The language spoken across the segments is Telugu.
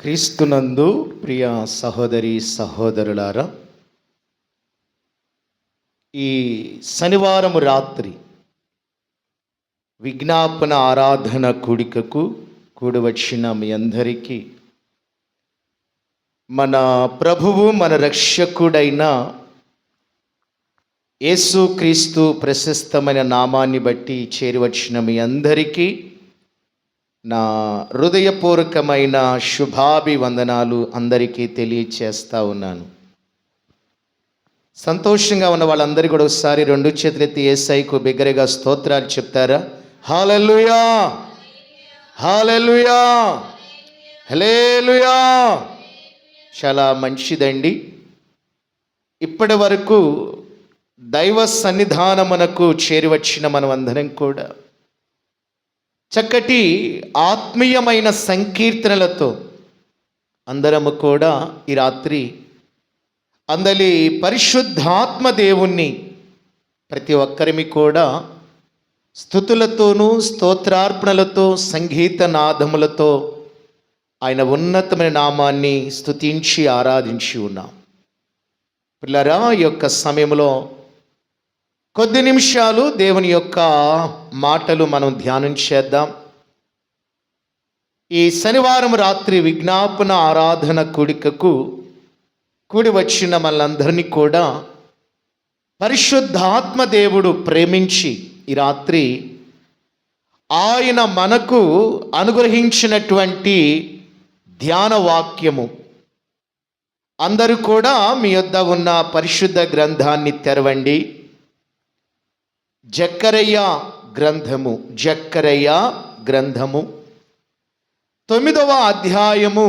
క్రీస్తునందు ప్రియ సహోదరి సహోదరులారా, ఈ శనివారం రాత్రి విజ్ఞాపన ఆరాధన కూడికకు కూడివచ్చిన మీ అందరికీ మన ప్రభువు మన రక్షకుడైన యేసుక్రీస్తు ప్రశస్తమైన నామాన్ని బట్టి చేరివచ్చిన మీ అందరికీ నా హృదయపూర్వకమైన శుభాభివందనాలు అందరికీ తెలియచేస్తూ ఉన్నాను. సంతోషంగా ఉన్న వాళ్ళందరూ కూడా ఒకసారి రెండు చేతులెత్తి యేసయ్యకు బిగ్గరగా స్తోత్రాలు చెప్తారా? హల్లెలూయా, హల్లెలూయా, హల్లెలూయా. చాలా మంచిదండి. ఇప్పటి వరకు దైవ సన్నిధానమునకు చేరివచ్చిన మనం అందరం కూడా చక్కటి ఆత్మీయమైన సంకీర్తనలతో అందరము కూడా ఈ రాత్రి అందలి పరిశుద్ధాత్మ దేవుణ్ణి ప్రతి ఒక్కరిమి కూడా స్తుతులతోనూ స్తోత్రార్పణలతో సంగీత నాదములతో ఆయన ఉన్నతమైన నామాన్ని స్తుతించి ఆరాధించి ఉన్నాం. పిల్లరా, ఈ యొక్క సమయంలో కొద్ది నిమిషాలు దేవుని యొక్క మాటలు మనం ధ్యానం చేద్దాం. ఈ శనివారం రాత్రి విజ్ఞాపన ఆరాధన కూడికకు కూడి వచ్చిన మనందరినీ కూడా పరిశుద్ధాత్మ దేవుడు ప్రేమించి ఈ రాత్రి ఆయన మనకు అనుగ్రహించినటువంటి ధ్యాన వాక్యము, అందరూ కూడా మీ యొద్ద ఉన్న పరిశుద్ధ గ్రంథాన్ని తెరవండి. జక్కరయ్య గ్రంథము 9వ అధ్యాయము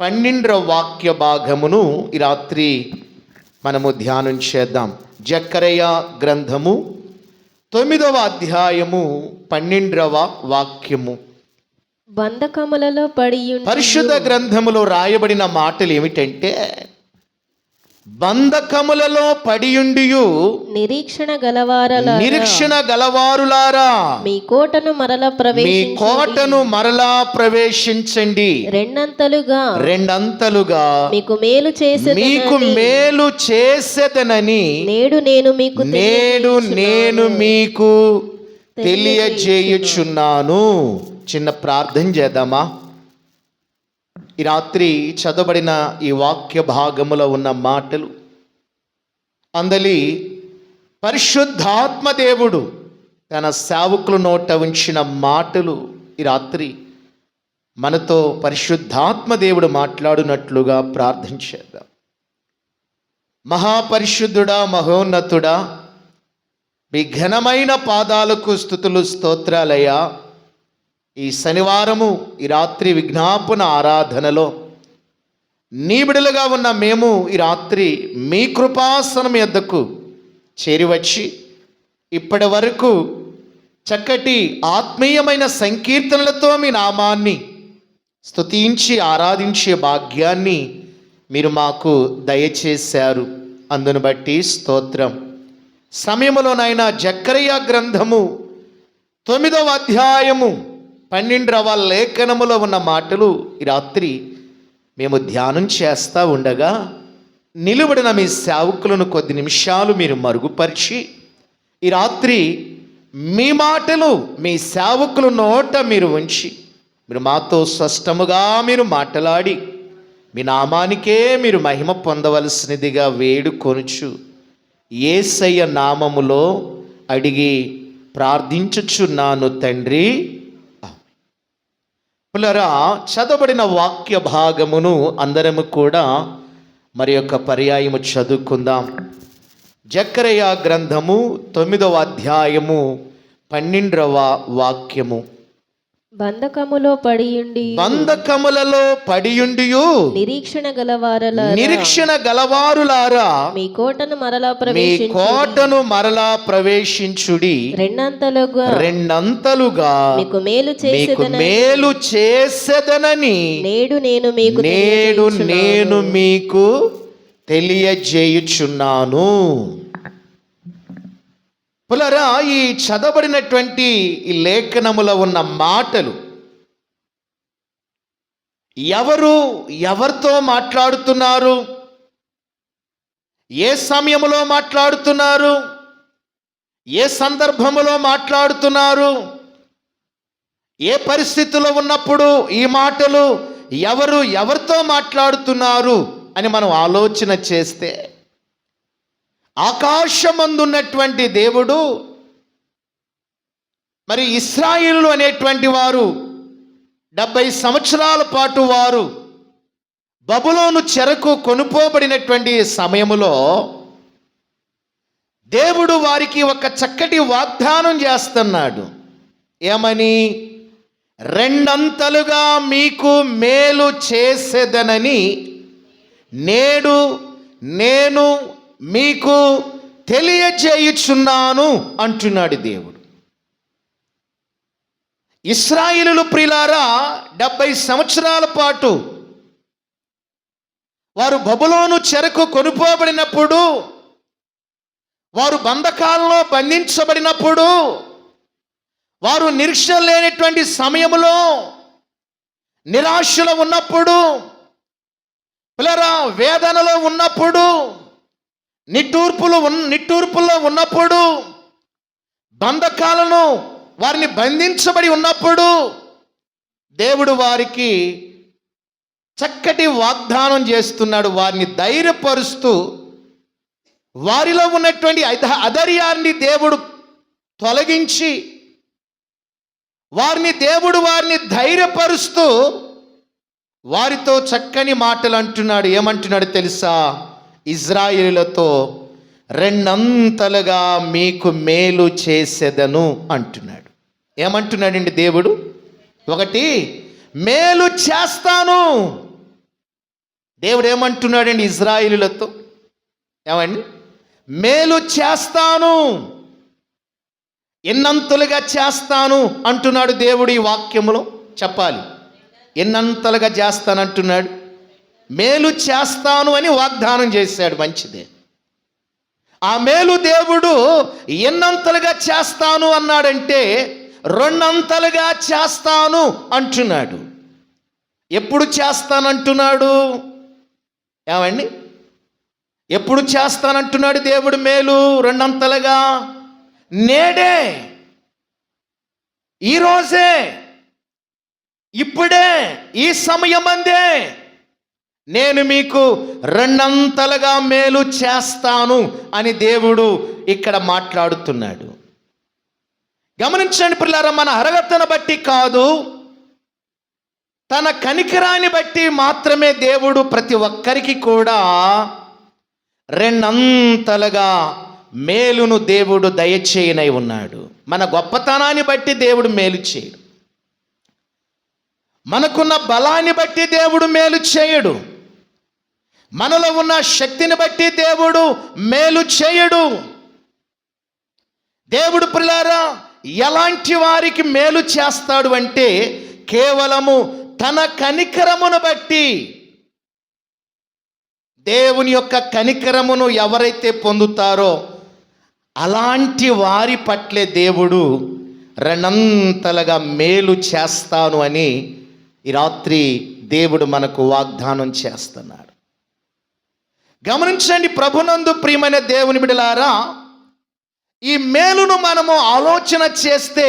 12వ వాక్య భాగమును ఈ రాత్రి మనము ధ్యానం చేద్దాం. జక్కరయ్య గ్రంథము 9వ అధ్యాయము 12వ వాక్యము. బంధకములలో పడి పరిశుద్ధ గ్రంథములో రాయబడిన మాటలు ఏమిటంటే, బంధకములలో పడియుండియు నిరీక్షణ గలవారులారా మీ కోటను మరలా ప్రవేశించండి. రెండంతలుగా మీకు మేలు చేసేదనని నేడు నేను మీకు తెలియజేయుచున్నాను. చిన్న ప్రార్థన చేద్దామా? ఈ రాత్రి చదవబడిన ఈ వాక్య భాగములో ఉన్న మాటలు అందలి పరిశుద్ధాత్మ దేవుడు తన సేవకుల నోట ఉంచిన మాటలు ఈ రాత్రి మనతో పరిశుద్ధాత్మ దేవుడు మాట్లాడునట్లుగా ప్రార్థన చేద్దాం. మహాపరిశుద్ధుడా, మహోన్నతుడా, మీ ఘనమైన పాదాలకు స్తుతులు స్తోత్రాలయ్యా. ఈ శనివారము ఈ రాత్రి విజ్ఞాపన ఆరాధనలో నీ బిడలుగా ఉన్న మేము ఈ రాత్రి మీ కృపాసనం యొద్దకు చేరివచ్చి ఇప్పటి వరకు చక్కటి ఆత్మీయమైన సంకీర్తనలతో మీ నామాన్ని స్తుతించి ఆరాధించే భాగ్యాన్ని మీరు మాకు దయచేశారు. అందును బట్టి స్తోత్రం. సమయంలోనైనా జక్కరయ్య గ్రంథము 9వ అధ్యాయము 12వ లేఖనములో ఉన్న మాటలు ఈ రాత్రి మేము ధ్యానం చేస్తూ ఉండగా నిలబడిన మీ సేవకులను కొద్ది నిమిషాలు మీరు మరుగుపరిచి ఈ రాత్రి మీ మాటలు మీ సేవకుల నోట మీరు ఉంచి మీరు మాతో స్పష్టముగా మీరు మాట్లాడి మీ నామానికే మీరు మహిమ పొందవలసినదిగా వేడుకొనుచు యేసయ్య నామములో అడిగి ప్రార్థించుచున్నాను తండ్రి. పిల్లరా, చదవబడిన వాక్య భాగమును అందరము కూడా మరి యొక్క పర్యాయము చదువుకుందాం. జక్కరయ్య గ్రంథము 9వ అధ్యాయము 12వ వాక్యము. బంధకములలో పడియుండియు నిరీక్షణ గలవారులారా మీ కోటను మరలా ప్రవేశించుడి. రెండంతలుగా మీకు మేలు చేసేదనని నేడు నేను మీకు తెలియజేయుచున్నాను. పులరా, ఈ చదవబడినటువంటి ఈ లేఖనములో ఉన్న మాటలు ఎవరు ఎవరితో మాట్లాడుతున్నారు, ఏ సమయంలో మాట్లాడుతున్నారు, ఏ సందర్భంలో మాట్లాడుతున్నారు, ఏ పరిస్థితిలో ఉన్నప్పుడు ఈ మాటలు ఎవరు ఎవరితో మాట్లాడుతున్నారు అని మనం ఆలోచన చేస్తే, ఆకాశమందున్నటువంటి దేవుడు మరి ఇశ్రాయేలు అనేటువంటి వారు 70 సంవత్సరాల పాటు వారు బబులోను చెరకు కొనుపోబడినటువంటి సమయములో దేవుడు వారికి ఒక చక్కటి వాగ్దానం చేస్తున్నాడు. ఏమని? రెండంతలుగా మీకు మేలు చేసేదనని నేడు నేను మీకు తెలియజేయుచున్నాను అంటున్నాడు దేవుడు. ఇశ్రాయేలు ప్రియులారా, 70 సంవత్సరాల పాటు వారు బబులోను చెరకు కొనుపోబడినప్పుడు, వారు బంధకాలలో బంధించబడినప్పుడు, వారు నిరీక్ష లేనటువంటి సమయంలో నిరాశలో ఉన్నప్పుడు, పిల్లరా వేదనలో ఉన్నప్పుడు, నిట్టూర్పులో ఉన్నప్పుడు, బంధకాలను వారిని బంధించబడి ఉన్నప్పుడు దేవుడు వారికి చక్కటి వాగ్దానం చేస్తున్నాడు. వారిని ధైర్యపరుస్తూ వారిలో ఉన్నటువంటి అధైర్యాన్ని దేవుడు తొలగించి వారిని ధైర్యపరుస్తూ వారితో చక్కని మాటలు అంటున్నాడు. ఏమంటున్నాడు తెలుసా? ఇశ్రాయేలులతో రెండంతలుగా మీకు మేలు చేసేదను అంటున్నాడు. ఏమంటున్నాడండి దేవుడు? ఒకటి, మేలు చేస్తాను. దేవుడు ఏమంటున్నాడండి ఇశ్రాయేలులతో? ఏమండి? మేలు చేస్తాను, ఎన్నంతలుగా చేస్తాను అంటున్నాడు దేవుడు. ఈ వాక్యములో చెప్పాలి, ఎన్నంతలుగా చేస్తానంటున్నాడు. మేలు చేస్తాను అని వాగ్దానం చేశాడు. మంచిదే. ఆ మేలు దేవుడు ఎన్నంతలుగా చేస్తాను అన్నాడంటే రెండంతలుగా చేస్తాను అంటున్నాడు. ఎప్పుడు చేస్తానంటున్నాడు? ఏమండి? ఎప్పుడు చేస్తానంటున్నాడు దేవుడు మేలు రెండంతలుగా? నేడే, ఈరోజే, ఇప్పుడే, ఈ సమయమందే నేను మీకు రెండంతలుగా మేలు చేస్తాను అని దేవుడు ఇక్కడ మాట్లాడుతున్నాడు. గమనించండి ప్రియులారా, మన అర్హతను బట్టి కాదు, తన కనికరాన్ని బట్టి మాత్రమే దేవుడు ప్రతి ఒక్కరికి కూడా రెండంతలుగా మేలును దేవుడు దయచేయనై ఉన్నాడు. మన గొప్పతనాన్ని బట్టి దేవుడు మేలు చేయడు, మనకున్న బలాన్ని బట్టి దేవుడు మేలు చేయడు, మనలో ఉన్న శక్తిని బట్టి దేవుడు మేలు చేయడు. దేవుడు ప్రియులారా ఎలాంటి వారికి మేలు చేస్తాడు అంటే కేవలము తన కనికరమును బట్టి. దేవుని యొక్క కనికరమును ఎవరైతే పొందుతారో అలాంటి వారి పట్లే దేవుడు రెండంతలుగా మేలు చేస్తాను అని ఈ రాత్రి దేవుడు మనకు వాగ్దానం చేస్తున్నాడు. గమనించండి ప్రభునందు ప్రియమైన దేవుని బిడ్డలారా, ఈ మేలును మనము ఆలోచన చేస్తే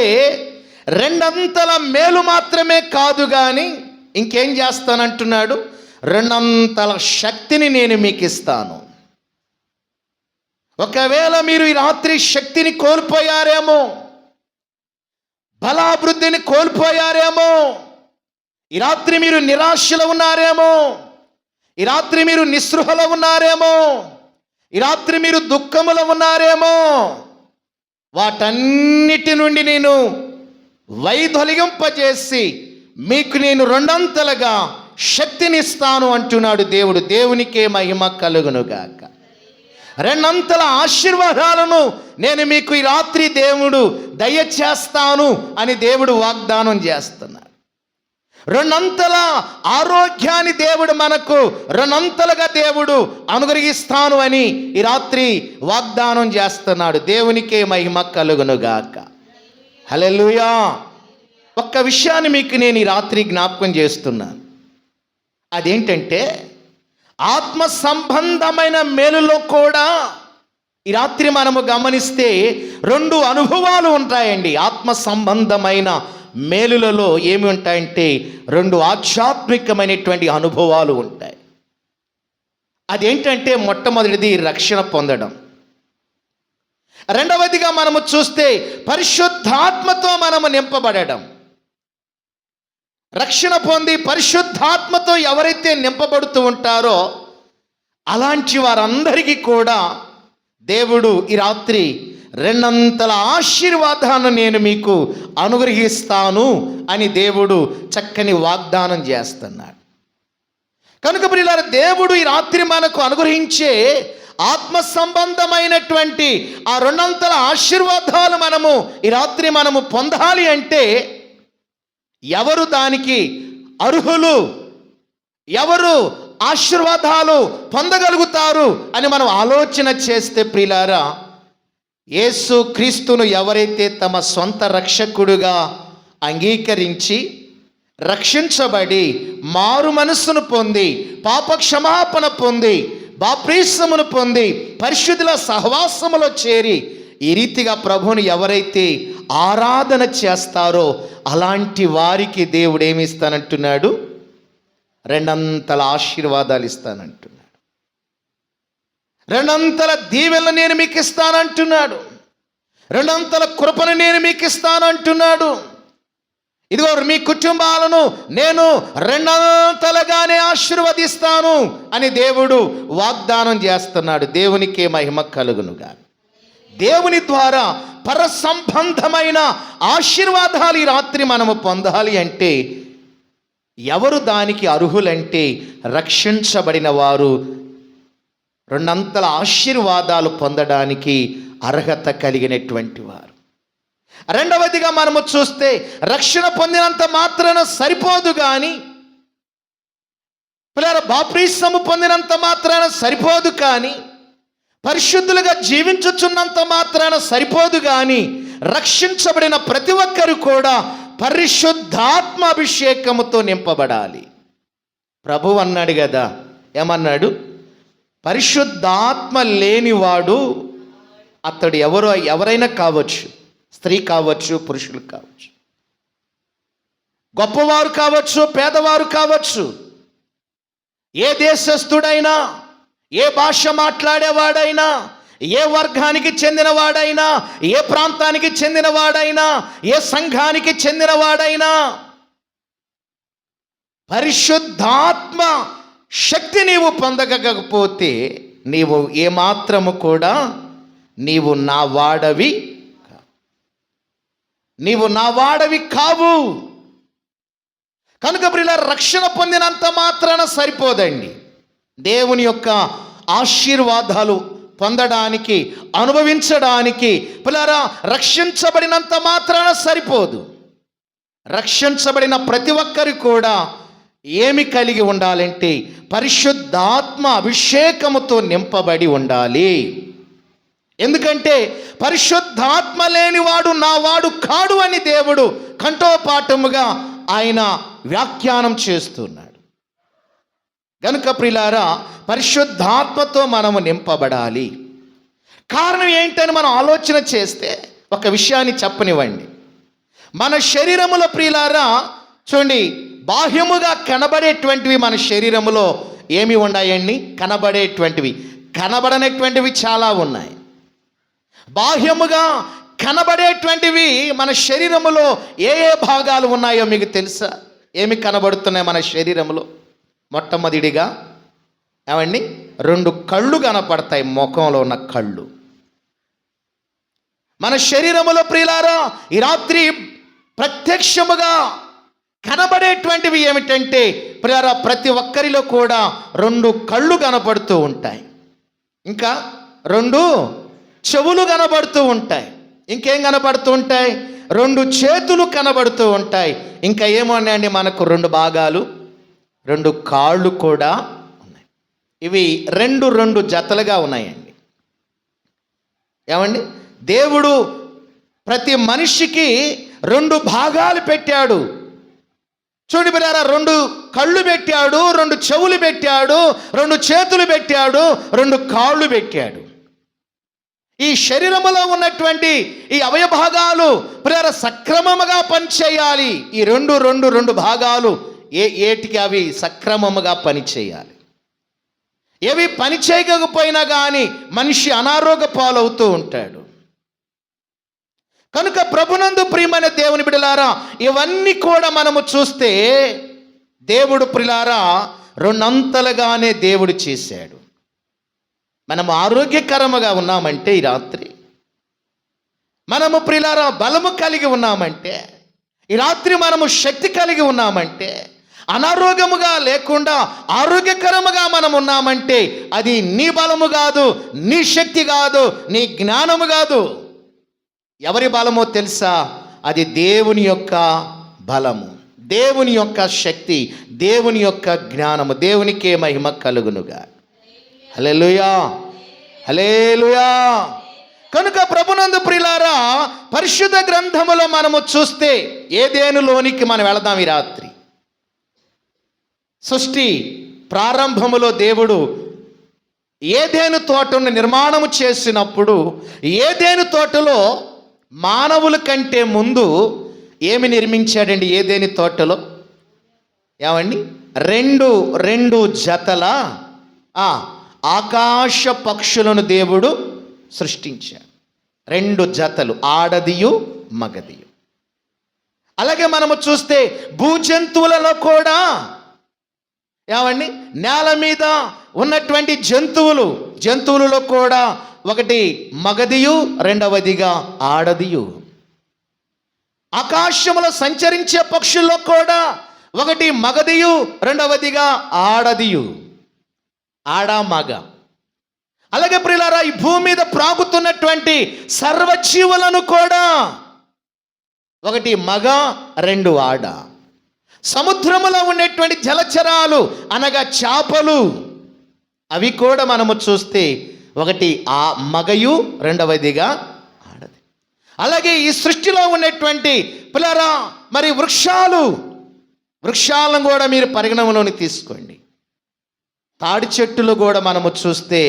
రెండంతల మేలు మాత్రమే కాదు కానీ ఇంకేం చేస్తానంటున్నాడు? రెండంతల శక్తిని నేను మీకు ఇస్తాను. ఒకవేళ మీరు ఈ రాత్రి శక్తిని కోల్పోయారేమో, బలాభివృద్ధిని కోల్పోయారేమో, ఈ రాత్రి మీరు నిరాశలో ఉన్నారేమో, ఈ రాత్రి మీరు నిస్పృహలో ఉన్నారేమో, ఈ రాత్రి మీరు దుఃఖములో ఉన్నారేమో, వాటన్నిటి నుండి నేను వైదొలగింపజేసి మీకు నేను రెండంతలుగా శక్తినిస్తాను అంటున్నాడు దేవుడు. దేవునికే మహిమ కలుగునుగాక. రెండంతల ఆశీర్వాదాలను నేను మీకు ఈ రాత్రి దేవుడు దయచేస్తాను అని దేవుడు వాగ్దానం చేస్తున్నాడు. రెండంతల ఆరోగ్యాన్ని దేవుడు మనకు రెండంతలుగా దేవుడు అనుగ్రహిస్తాను అని ఈ రాత్రి వాగ్దానం చేస్తున్నాడు. దేవునికే మహిమ కలుగునుగాక. హల్లెలూయా. ఒక్క విషయాన్ని మీకు నేను ఈ రాత్రి జ్ఞాపకం చేస్తున్నాను. అదేంటంటే ఆత్మ సంబంధమైన మేలులో కూడా ఈ రాత్రి మనము గమనిస్తే 2 అనుభవాలు ఉంటాయండి. ఆత్మ సంబంధమైన మేలులలో ఏమి ఉంటాయంటే 2 ఆధ్యాత్మికమైనటువంటి అనుభవాలు ఉంటాయి. అదేంటంటే మొట్టమొదటిది రక్షణ పొందడం. రెండవదిగా మనము చూస్తే పరిశుద్ధాత్మతో మనము నింపబడడం. రక్షణ పొంది పరిశుద్ధాత్మతో ఎవరైతే నింపబడుతూ ఉంటారో అలాంటి వారందరికీ కూడా దేవుడు ఈ రాత్రి 2 ఆశీర్వాదాలను నేను మీకు అనుగ్రహిస్తాను అని దేవుడు చక్కని వాగ్దానం చేస్తున్నాడు. కనుక ప్రియులారా, దేవుడు ఈ రాత్రి మనకు అనుగ్రహించే ఆత్మ సంబంధమైనటువంటి ఆ 2 ఆశీర్వాదాలు మనము ఈ రాత్రి మనము పొందాలి అంటే ఎవరు దానికి అర్హులు, ఎవరు ఆశీర్వాదాలు పొందగలుగుతారు అని మనం ఆలోచన చేస్తే ప్రియులారా, యేసు క్రీస్తును ఎవరైతే తమ సొంత రక్షకుడుగా అంగీకరించి రక్షించబడి మారు మనస్సును పొంది పాప క్షమాపణ పొంది బాప్తిస్మమును పొంది పరిశుద్ధుల సహవాసములో చేరి ఈ రీతిగా ప్రభువుని ఎవరైతే ఆరాధన చేస్తారో అలాంటి వారికి దేవుడు ఏమి ఇస్తానంటున్నాడు? 2 ఆశీర్వాదాలు ఇస్తానంటున్నాడు. 2 దీవెనలు నేను మీకు ఇస్తానంటున్నాడు. 2 కృపను నేను మీకు ఇస్తానంటున్నాడు. ఇదిగో మీ కుటుంబాలను నేను 2 ఆశీర్వదిస్తాను అని దేవుడు వాగ్దానం చేస్తున్నాడు. దేవునికే మహిమ కలుగునుగా. దేవుని ద్వారా పర సంబంధమైన ఆశీర్వాదాలు ఈ రాత్రి మనము పొందాలి అంటే ఎవరు దానికి అర్హులంటే రక్షించబడిన వారు 2 ఆశీర్వాదాలు పొందడానికి అర్హత కలిగినటువంటి వారు. రెండవదిగా మనము చూస్తే రక్షణ పొందినంత మాత్రాన సరిపోదు కానీ, పిల్లల బాప్తిస్మము పొందినంత మాత్రాన సరిపోదు కానీ, పరిశుద్ధులుగా జీవించుచున్నంత మాత్రాన సరిపోదు కానీ, రక్షించబడిన ప్రతి ఒక్కరు కూడా పరిశుద్ధాత్మ అభిషేకముతో నింపబడాలి. ప్రభువు అన్నాడు కదా, ఏమన్నాడు? పరిశుద్ధాత్మ లేనివాడు అతడు ఎవరైనా కావచ్చు, స్త్రీ కావచ్చు, పురుషులు కావచ్చు, గొప్పవారు కావచ్చు, పేదవారు కావచ్చు, ఏ దేశస్థుడైనా, ఏ భాష మాట్లాడేవాడైనా, ఏ వర్గానికి చెందినవాడైనా, ఏ ప్రాంతానికి చెందినవాడైనా, ఏ సంఘానికి చెందినవాడైనా పరిశుద్ధాత్మ శక్తి నీవు పొందకపోతే నీవు ఏమాత్రము కూడా నీవు నా వాడవి కావు. కనుక ప్రియులారా, రక్షణ పొందినంత మాత్రాన సరిపోదండి. దేవుని యొక్క ఆశీర్వాదాలు పొందడానికి, అనుభవించడానికి పిల్లరా రక్షించబడినంత మాత్రాన సరిపోదు. రక్షించబడిన ప్రతి ఒక్కరు కూడా ఏమి కలిగి ఉండాలంటే పరిశుద్ధాత్మ అభిషేకముతో నింపబడి ఉండాలి. ఎందుకంటే పరిశుద్ధాత్మ లేనివాడు నా వాడు కాడు అని దేవుడు కంఠోపాఠముగా ఆయన వ్యాఖ్యానం చేస్తున్నాడు. గనుక ప్రియులారా, పరిశుద్ధాత్మతో మనము నింపబడాలి. కారణం ఏంటని మనం ఆలోచన చేస్తే ఒక విషయాన్ని చెప్పనివ్వండి. మన శరీరములో ప్రియులారా చూడండి, బాహ్యముగా కనబడేటువంటివి మన శరీరములో ఏమి ఉన్నాయండి? కనబడేటువంటివి. కనబడనటువంటివి చాలా ఉన్నాయి. బాహ్యముగా కనబడేటువంటివి మన శరీరములో ఏ ఏ భాగాలు ఉన్నాయో మీకు తెలుసా? ఏమి కనబడుతున్నాయి మన శరీరములో? మొట్టమొదటిగా ఏమండి, 2 కళ్ళు కనపడతాయి. ముఖంలో ఉన్న కళ్ళు మన శరీరములో ప్రియులారా ఈ రాత్రి ప్రత్యక్షముగా కనబడేటువంటివి ఏమిటంటే ప్రియులారా, ప్రతి ఒక్కరిలో కూడా 2 కళ్ళు కనపడుతూ ఉంటాయి. ఇంకా 2 చెవులు కనబడుతూ ఉంటాయి. ఇంకేం కనబడుతూ ఉంటాయి? 2 చేతులు కనబడుతూ ఉంటాయి. ఇంకా ఏమోనండి, మనకు 2 భాగాలు, 2 కాళ్ళు కూడా ఉన్నాయి. ఇవి 2 జతలుగా ఉన్నాయండి. ఏమండి, దేవుడు ప్రతి మనిషికి 2 భాగాలు పెట్టాడు. చూడండి బిడ్డలారా, 2 కళ్ళు పెట్టాడు, 2 చెవులు పెట్టాడు, 2 చేతులు పెట్టాడు, 2 కాళ్ళు పెట్టాడు. ఈ శరీరములో ఉన్నటువంటి ఈ అవయభాగాలు బిడ్డలారా సక్రమముగా పనిచేయాలి. ఈ రెండు భాగాలు ఏటికి అవి సక్రమముగా పనిచేయాలి. ఏవి పని చేయకపోయినా కానీ మనిషి అనారోగ్య పాలవుతూ ఉంటాడు. కనుక ప్రభునందు ప్రియమైన దేవుని బిడ్డలారా, ఇవన్నీ కూడా మనము చూస్తే దేవుడు ప్రియులారా 2 అంతలుగానే దేవుడు చేశాడు. మనము ఆరోగ్యకరముగా ఉన్నామంటే ఈ రాత్రి, మనము ప్రియులారా బలము కలిగి ఉన్నామంటే ఈ రాత్రి, మనము శక్తి కలిగి ఉన్నామంటే, అనారోగ్యముగా లేకుండా ఆరోగ్యకరముగా మనం ఉన్నామంటే అది నీ బలము కాదు, నీ శక్తి కాదు, నీ జ్ఞానము కాదు. ఎవరి బలమో తెలుసా? అది దేవుని యొక్క బలము, దేవుని యొక్క శక్తి, దేవుని యొక్క జ్ఞానము. దేవునికే మహిమ కలుగునుగా. హల్లెలూయా, హల్లెలూయా. కనుక ప్రభునందు ప్రియులారా, పరిశుద్ధ గ్రంథములో మనము చూస్తే ఏదెనులోనికి మనం వెళదాం ఈ రాత్రి. సృష్టి ప్రారంభములో దేవుడు ఏదెను తోటను నిర్మాణము చేసినప్పుడు ఏదెను తోటలో మానవుల కంటే ముందు ఏమి నిర్మించాడండి? ఏదెను తోటలో ఏమండి? రెండు జతల ఆకాశ పక్షులను దేవుడు సృష్టించాడు. 2 జతలు, ఆడదియు మగదియు. అలాగే మనము చూస్తే భూజంతువులలో కూడా ఏమండి, నేల మీద ఉన్నటువంటి జంతువులలో కూడా ఒకటి మగదియు, రెండవదిగా ఆడదియు. ఆకాశంలో సంచరించే పక్షుల్లో కూడా ఒకటి మగదియు, రెండవదిగా ఆడదియు. ఆడ మగ. అలాగే ప్రియులారా, ఈ భూమి మీద ప్రాగుతున్నటువంటి సర్వజీవులను కూడా ఒకటి మగ, 2 ఆడ. సముద్రములో ఉండేటువంటి జలచరాలు అనగా చేపలు, అవి కూడా మనము చూస్తే ఒకటి ఆ మగయు, రెండవదిగా ఆడది. అలాగే ఈ సృష్టిలో ఉన్నటువంటి పిల్లరా మరి వృక్షాలను కూడా మీరు పరిగణనలోకి తీసుకోండి. తాడి చెట్లు కూడా మనము చూస్తే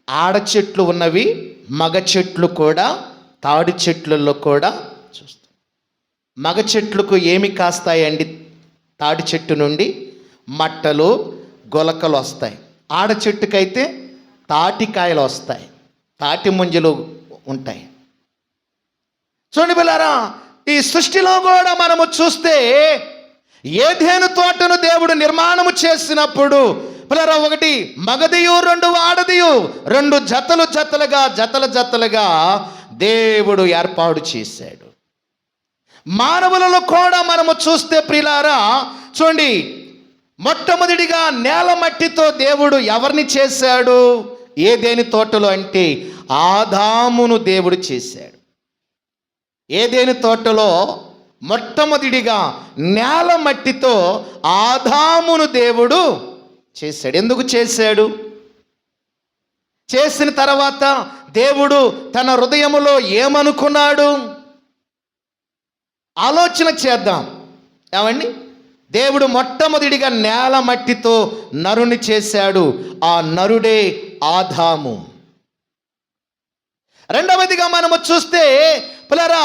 ఆడ చెట్లు ఉన్నవి, మగ చెట్లు కూడా తాడి చెట్లలో కూడా చూస్తాం. మగ చెట్లకు ఏమి కాస్తాయండి? తాడి చెట్టు నుండి మట్టలు, గొలకలు వస్తాయి. ఆడ చెట్టుకైతే తాటికాయలు వస్తాయి, తాటి ముంజలు ఉంటాయి. చూడండి పిల్లారా, ఈ సృష్టిలో కూడా మనము చూస్తే ఏదెను తోటను దేవుడు నిర్మాణము చేసినప్పుడు పిల్లరా ఒకటి మగదియు, 2 ఆడదియు, 2 జతలుగా దేవుడు ఏర్పాటు చేశాడు. మానవులలో కూడా మనము చూస్తే ప్రియులారా చూడండి, మొట్టమొదటిగా నేల మట్టితో దేవుడు ఎవరిని చేశాడు? ఏదెను తోటలో అంటే ఆదామును దేవుడు చేశాడు. ఏదెను తోటలో మొట్టమొదటిగా నేల మట్టితో ఆదామును దేవుడు చేశాడు. ఎందుకు చేశాడు? చేసిన తర్వాత దేవుడు తన హృదయములో ఏమనుకున్నాడు? ఆలోచన చేద్దాం. ఏమండి? దేవుడు మొట్టమొదటిగా నేల మట్టితో నరుని చేశాడు. ఆ నరుడే ఆదాము. రెండవదిగా మనము చూస్తే పిల్లరా,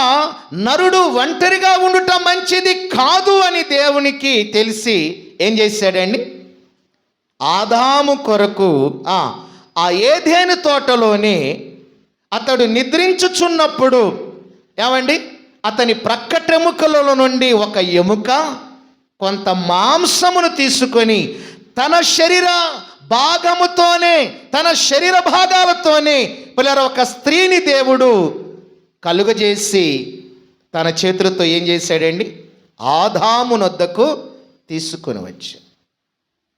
నరుడు ఒంటరిగా ఉండటం మంచిది కాదు అని దేవునికి తెలిసి ఏం చేశాడండి? ఆదాము కొరకు ఆ ఏదెను తోటలోనే అతడు నిద్రించుచున్నప్పుడు ఏమండి, అతని ప్రక్కటెముకలలో నుండి ఒక ఎముక, కొంత మాంసమును తీసుకొని తన శరీర భాగముతోనే, తన శరీర భాగాలతోనే పిల్లర ఒక స్త్రీని దేవుడు కలుగజేసి తన చేతులతో ఏం చేశాడండి? ఆదామునొద్దకు తీసుకొని వచ్చి.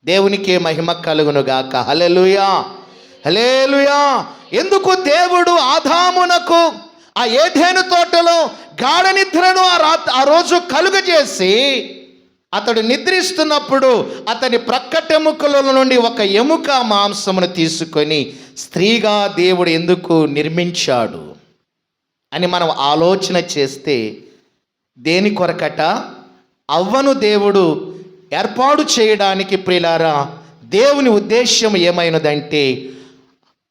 దేవునికే మహిమ కలుగునుగాక. హల్లెలూయా, హల్లెలూయా. ఎందుకు దేవుడు ఆదామునకు ఆ ఏదెను తోటలో గాఢ నిద్రను ఆ రోజు కలుగజేసి అతడు నిద్రిస్తున్నప్పుడు అతని ప్రక్కటెముకల నుండి ఒక ఎముక మాంసమును తీసుకొని స్త్రీగా దేవుడు ఎందుకు నిర్మించాడు అని మనం ఆలోచన చేస్తే దేని కొరకట? అవ్వను దేవుడు ఏర్పాటు చేయడానికి ప్రియులారా దేవుని ఉద్దేశ్యం ఏమైనదంటే,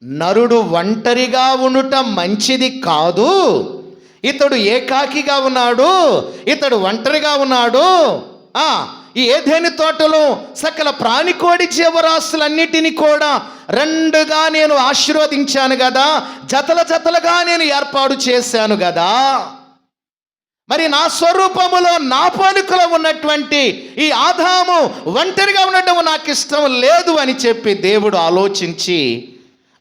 నరుడు ఒంటరిగా ఉండుట మంచిది కాదు, ఇతడు ఏకాకిగా ఉన్నాడు, ఇతడు ఒంటరిగా ఉన్నాడు. ఈ ఏదెను తోటలో సకల ప్రాణికోడి జీవరాశులన్నిటినీ కూడా రెండుగా నేను ఆశీర్వదించాను కదా, జతల జతలుగా నేను ఏర్పాటు చేశాను కదా. మరి నా స్వరూపములో నా పోలికలో ఉన్నటువంటి ఈ ఆదాము ఒంటరిగా ఉండటం నాకు ఇష్టం లేదు అని చెప్పి దేవుడు ఆలోచించి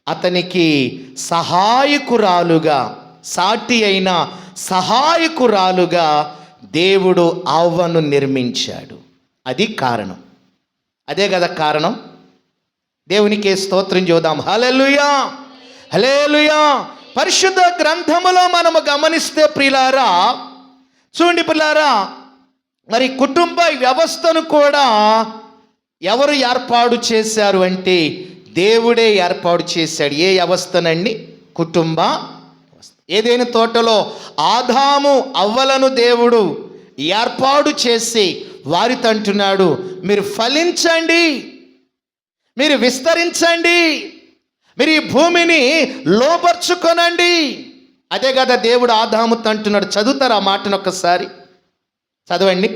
అతనికి సహాయకురాలుగా, సాటి అయిన సహాయకురాలుగా దేవుడు అవ్వను నిర్మించాడు. అది కారణం. అదే కదా కారణం. దేవునికే స్తోత్రం చూద్దాం. హల్లెలూయా, హల్లెలూయా. పరిశుద్ధ గ్రంథములో మనము గమనిస్తే ప్రియులారా, చూడండి ప్రియులారా, మరి కుటుంబ వ్యవస్థను కూడా ఎవరు ఏర్పాటు చేశారు అంటే దేవుడే ఏర్పాటు చేశాడు. ఏ వ్యవస్థనండి? కుటుంబ వ్యవస్థ. ఏదైనా తోటలో ఆదాము అవ్వలను దేవుడు ఏర్పాటు చేసి వారితో అంటున్నాడు, మీరు ఫలించండి, మీరు విస్తరించండి, మీరు ఈ భూమిని లోపర్చుకొనండి. అదే కదా దేవుడు ఆదాముతో అంటున్నాడు. చదువుతారా ఆ మాటను ఒక్కసారి చదవండి.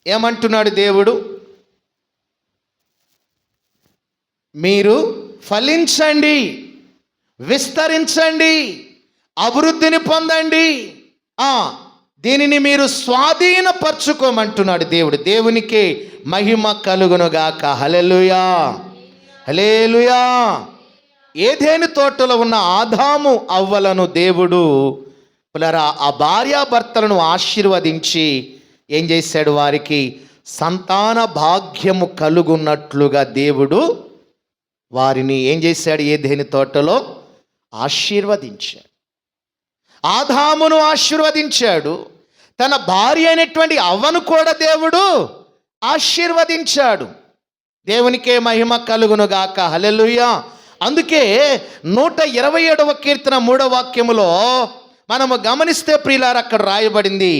ఏమంటున్నాడు దేవుడు? మీరు ఫలించండి, విస్తరించండి, అభివృద్ధిని పొందండి, దీనిని మీరు స్వాధీనపరచుకోమంటున్నాడు దేవుడు. దేవునికే మహిమ కలుగునుగాక. హల్లెలూయా, హల్లెలూయా. ఏదెను తోటలో ఉన్న ఆదాము అవ్వలను దేవుడు ఆ భార్యాభర్తలను ఆశీర్వదించి ఏం చేశాడు? వారికి సంతాన భాగ్యము కలుగున్నట్లుగా దేవుడు వారిని ఏం చేశాడు? ఏదెను తోటలో ఆశీర్వదించాడు. ఆదామును ఆశీర్వదించాడు, తన భార్య అయినటువంటి అవ్వను కూడా దేవుడు ఆశీర్వదించాడు. దేవునికే మహిమ కలుగునుగాక. హల్లెలూయా. అందుకే 127వ కీర్తన 3వ వాక్యములో మనము గమనిస్తే ప్రియులారా, అక్కడ రాయబడింది,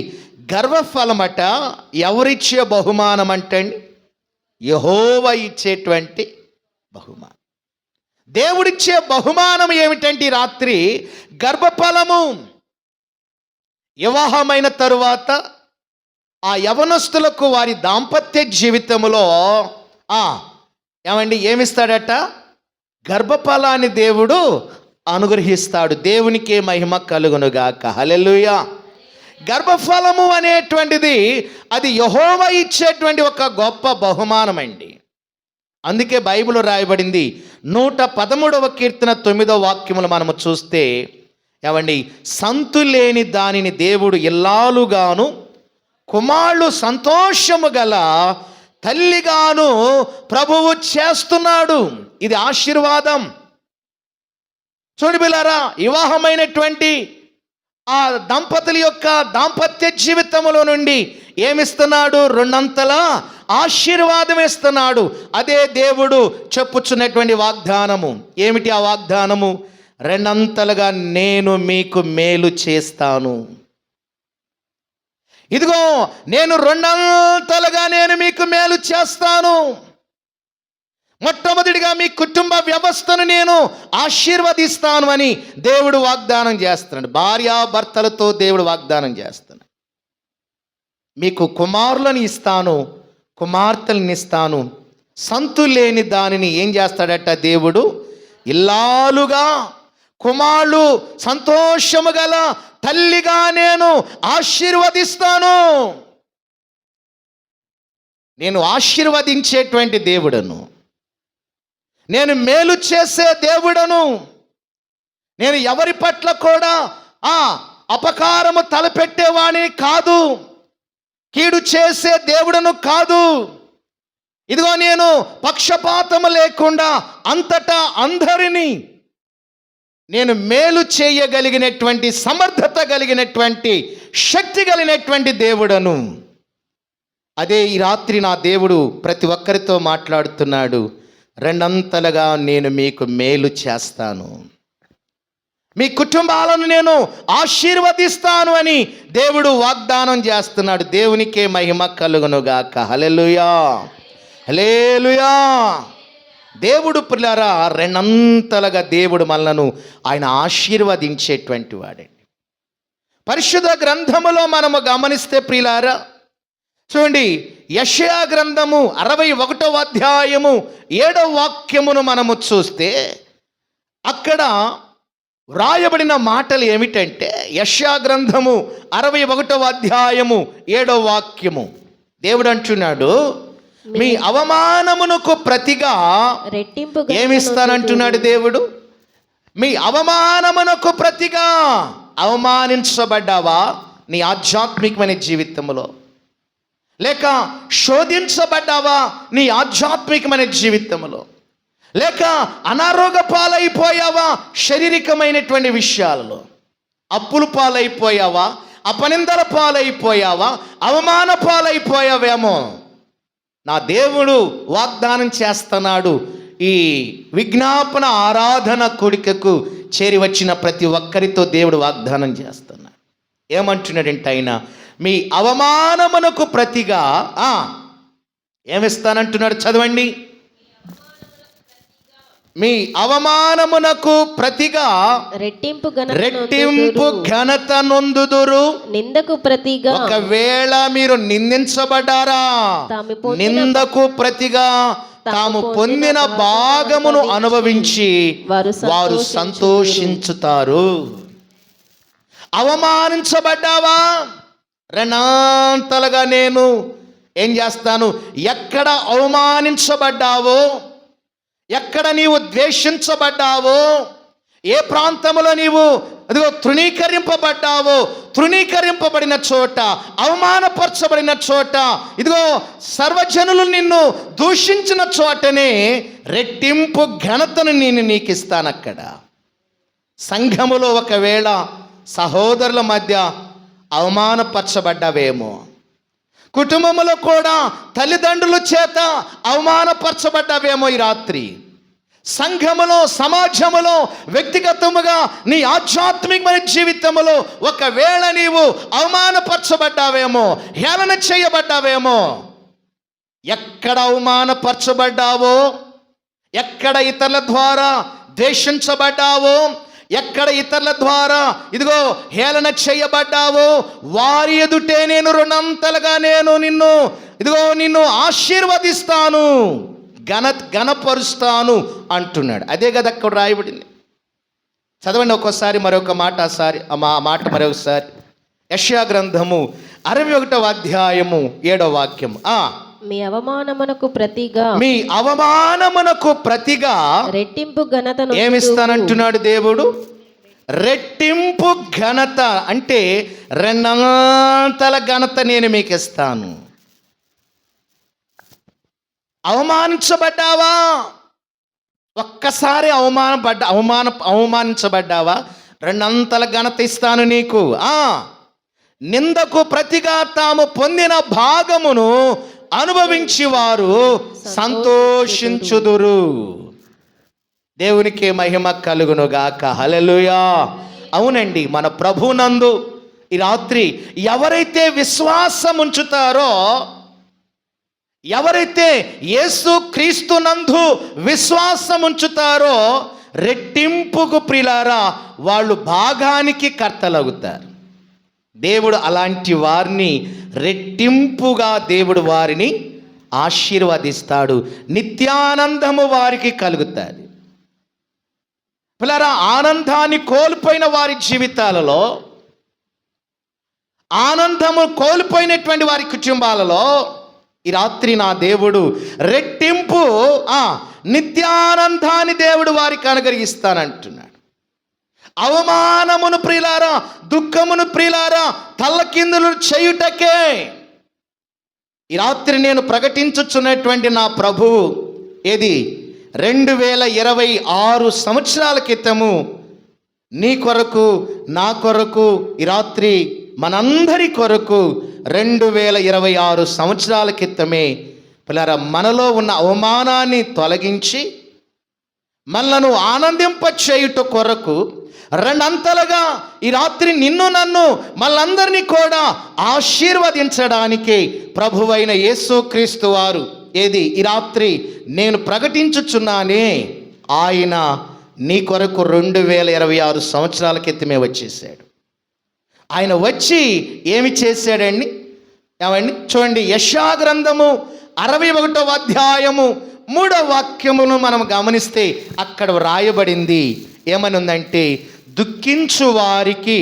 గర్వఫలమట ఎవరిచ్చే బహుమానం అంటే యెహోవా ఇచ్చేటువంటి బహుమానం. దేవుడిచ్చే బహుమానం ఏమిటంటే ఈ రాత్రి గర్భఫలము. వివాహమైన తరువాత ఆ యవనస్తులకు వారి దాంపత్య జీవితంలో ఏమిస్తాడట? గర్భఫలాన్ని దేవుడు అనుగ్రహిస్తాడు. దేవునికే మహిమ కలుగునుగాక. హల్లెలూయా. గర్భఫలము అనేటువంటిది అది యెహోవా ఇచ్చేటువంటి ఒక గొప్ప బహుమానం అండి. అందుకే బైబిల్ రాయబడింది 113వ కీర్తన 9వ వాక్యములు మనము చూస్తే సంతులేని దానిని దేవుడు ఇల్లాలుగాను, కుమారులు సంతోషము గల తల్లిగాను ప్రభువు చేస్తున్నాడు. ఇది ఆశీర్వాదం. చూడుబిలారా, వివాహమైనటువంటి ఆ దంపతుల యొక్క దాంపత్య జీవితములో నుండి ఏమిస్తున్నాడు? 2 అంతల ఆశీర్వాదం ఇస్తున్నాడు. అదే దేవుడు చెప్పుచున్నటువంటి వాగ్దానము. ఏమిటి ఆ వాగ్దానము? 2 అంతలుగా నేను మీకు మేలు చేస్తాను. ఇదిగో నేను 2 అంతలుగా నేను మీకు మేలు చేస్తాను. మొట్టమొదటిగా మీ కుటుంబ వ్యవస్థను నేను ఆశీర్వదిస్తాను అని దేవుడు వాగ్దానం చేస్తున్నాడు. భార్యాభర్తలతో దేవుడు వాగ్దానం చేస్తున్నాడు. మీకు కుమారులను ఇస్తాను, కుమార్తెలను ఇస్తాను. సంతులేని దానిని ఏం చేస్తాడట దేవుడు? ఇల్లాలుగా, కుమారులు సంతోషము గల తల్లిగా నేను ఆశీర్వదిస్తాను. నేను ఆశీర్వదించేటువంటి దేవుడను, నేను మేలు చేసే దేవుడను. నేను ఎవరి పట్ల కూడా అపకారము తలపెట్టేవాడిని కాదు, కీడు చేసే దేవుడను కాదు. ఇదిగో నేను పక్షపాతము లేకుండా అంతటా అందరినీ నేను మేలు చేయగలిగినటువంటి సమర్థత కలిగినటువంటి శక్తి కలిగినటువంటి దేవుడను. అదే ఈ రాత్రి నా దేవుడు ప్రతి ఒక్కరితో మాట్లాడుతున్నాడు. 2 అంతలుగా నేను మీకు మేలు చేస్తాను. మీ కుటుంబాలను నేను ఆశీర్వదిస్తాను అని దేవుడు వాగ్దానం చేస్తున్నాడు. దేవునికే మహిమ కలుగునుగాక. హల్లెలూయా, హల్లెలూయా. దేవుడు ప్రియులారా రెండంతలుగా దేవుడు మనలను ఆయన ఆశీర్వదించేటువంటి వాడండి. పరిశుద్ధ గ్రంథములో మనము గమనిస్తే ప్రియులారా చూడండి, యెషయా గ్రంథము 61వ అధ్యాయము 7వ వాక్యమును మనము చూస్తే అక్కడ వ్రాయబడిన మాటలు ఏమిటంటే, యెషయా గ్రంథము 61వ అధ్యాయము 7వ వాక్యము దేవుడు అంటున్నాడు, మీ అవమానమునకు ప్రతిగా రెట్టింపు ఏమిస్తానంటున్నాడు దేవుడు. మీ అవమానమునకు ప్రతిగా. అవమానించబడ్డావా నీ ఆధ్యాత్మికమైన జీవితంలో? లేక శోధించబడ్డావా నీ ఆధ్యాత్మికమైన జీవితంలో? లేక అనారోగ్య పాలైపోయావా శారీరకమైనటువంటి విషయాలలో? అప్పుల పాలైపోయావా? అపనిందల పాలైపోయావా? అవమాన పాలైపోయావేమో? నా దేవుడు వాగ్దానం చేస్తున్నాడు, ఈ విజ్ఞాపన ఆరాధన కూడికకు చేరి వచ్చిన ప్రతి ఒక్కరితో దేవుడు వాగ్దానం చేస్తున్నాడు. ఏమంటున్నాడంటే ఆయన, మీ అవమానమునకు ప్రతిగా ఏమిస్తానంటున్నాడు? చదవండి. మీ అవమానమునకు ప్రతిగా రెట్టింపు ఘనత నొందుదురు. నిందకు ప్రతిగా. ఒకవేళ మీరు నిందించబడ్డారా, నిందకు ప్రతిగా తాము పొందిన భాగమును అనుభవించి వారు సంతోషించుతారు. అవమానించబడ్డావా? రెండంతలుగా నేను ఏం చేస్తాను. ఎక్కడ అవమానించబడ్డావో, ఎక్కడ నీవు ద్వేషించబడ్డావో, ఏ ప్రాంతంలో నీవు అదిగో తృణీకరింపబడ్డావో, తృణీకరింపబడిన చోట, అవమానపరచబడిన చోట, ఇదిగో సర్వజనులు నిన్ను దూషించిన చోటనే రెట్టింపు ఘనతను నేను నీకు ఇస్తాను. అక్కడ సంఘములో ఒకవేళ సహోదరుల మధ్య అవమానపరచబడ్డావేమో, కుటుంబంలో కూడా తల్లిదండ్రుల చేత అవమానపరచబడ్డావేమో, ఈ రాత్రి సంఘములో, సమాజములో, వ్యక్తిగతముగా నీ ఆధ్యాత్మికమైన జీవితంలో ఒకవేళ నీవు అవమానపరచబడ్డావేమో, హేళన చేయబడ్డావేమో, ఎక్కడ అవమానపరచబడ్డావో, ఎక్కడ ఇతరుల ద్వారా ద్వేషించబడ్డావో, ఎక్కడ ఇతరుల ద్వారా ఇదిగో హేళన చేయబడ్డావో, వారి ఎదుటే నేను రెండంతలుగా నేను నిన్ను ఆశీర్వదిస్తాను, ఘనపరుస్తాను అంటున్నాడు. అదే కదా అక్కడ రాయబడింది. చదవండి ఒక్కోసారి, మరొక మాట, ఆ మాట మరొకసారి. యెషయా గ్రంథము 61వ అధ్యాయము 7వ వాక్యం. మీ అవమానమునకు ప్రతిగా, మీ అవమానమునకు ప్రతిగా రెట్టింపు ఘనతను ఏమిస్తానంటున్నాడు దేవుడు. రెట్టింపు ఘనత అంటే రెండంతల ఘనత నేను మీకు ఇస్తాను. అవమానించబడ్డావా? ఒక్కసారి అవమానించబడ్డావా? రెండంతల ఘనత ఇస్తాను నీకు. నిందకు ప్రతిగా తాము పొందిన భాగమును అనుభవించి వారు సంతోషించుదురు. దేవునికి మహిమ కలుగునుగాక. హల్లెలూయా. అవునండి, మన ప్రభునందు ఈ రాత్రి ఎవరైతే విశ్వాసం ఉంచుతారో, ఎవరైతే యేసు క్రీస్తునందు విశ్వాసం ఉంచుతారో, రెట్టింపుకు ప్రియులారా వాళ్ళు భాగానికి కర్తలవుతారు. దేవుడు అలాంటి వారిని రెట్టింపుగా దేవుడు వారిని ఆశీర్వదిస్తాడు. నిత్యానందము వారికి కలుగుతుంది. పిల్లరా, ఆనందాన్ని కోల్పోయిన వారి జీవితాలలో, ఆనందము కోల్పోయినటువంటి వారి కుటుంబాలలో ఈ రాత్రి నా దేవుడు రెట్టింపు నిత్యానందాన్ని దేవుడు వారికి అనుగ్రహిస్తానంటున్నాడు. అవమానమును ప్రియులారా, దుఃఖమును ప్రియులారా తల్లకిందులు చేయుటకే ఈ రాత్రి నేను ప్రకటించుచున్నటువంటి నా ప్రభువు ఏది 2026 సంవత్సరాల క్రితము నీ కొరకు, నా కొరకు, ఈ రాత్రి మనందరి కొరకు 2026 సంవత్సరాల క్రితమే పిల్లరా మనలో ఉన్న అవమానాన్ని తొలగించి మనలను ఆనందింప చేయుట కొరకు రెండంతలుగా ఈ రాత్రి నిన్ను నన్ను మళ్ళందరినీ కూడా ఆశీర్వదించడానికి ప్రభువైన యేసుక్రీస్తు వారు ఏది ఈ రాత్రి నేను ప్రకటించుచున్నానే, ఆయన నీ కొరకు 2026 సంవత్సరాల క్రితమే వచ్చేసాడు. ఆయన వచ్చి ఏమి చేశాడండి? ఏమండి చూడండి, యెషయా గ్రంథము 61వ అధ్యాయము 3వ వాక్యమును మనం గమనిస్తే అక్కడ వ్రాయబడింది ఏమని ఉందంటే, దుఃఖించు వారికి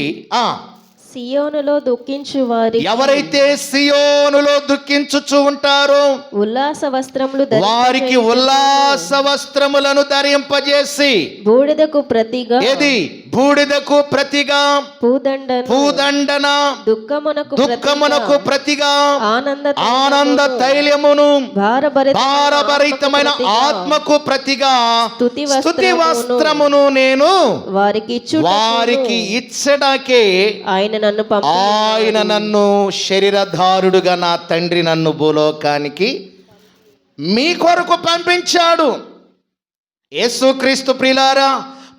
సియోనులో దుఃఖించు వారి, ఎవరైతే సియోనులో దుఃఖించుచు ఉంటారో ఉల్లాస వస్త్రములు వారికి ఉల్లాస వస్త్రములను ధరింపజేసి, బూడిదకు ప్రతిగా ఏది బూడిదకు ప్రతిగా పూదండన దుఃఖమునకు ప్రతిగా ఆనంద తైలమును భారభరితమైన ఆత్మకు ప్రతిగా స్తుతి వస్త్రమును నేను వారికి ఇచ్చడాకే ఆయన నన్ను శరీరధారుడుగా నా తండ్రి నన్ను భూలోకానికి మీ కొరకు పంపించాడు. యేసుక్రీస్తు ప్రియులారా,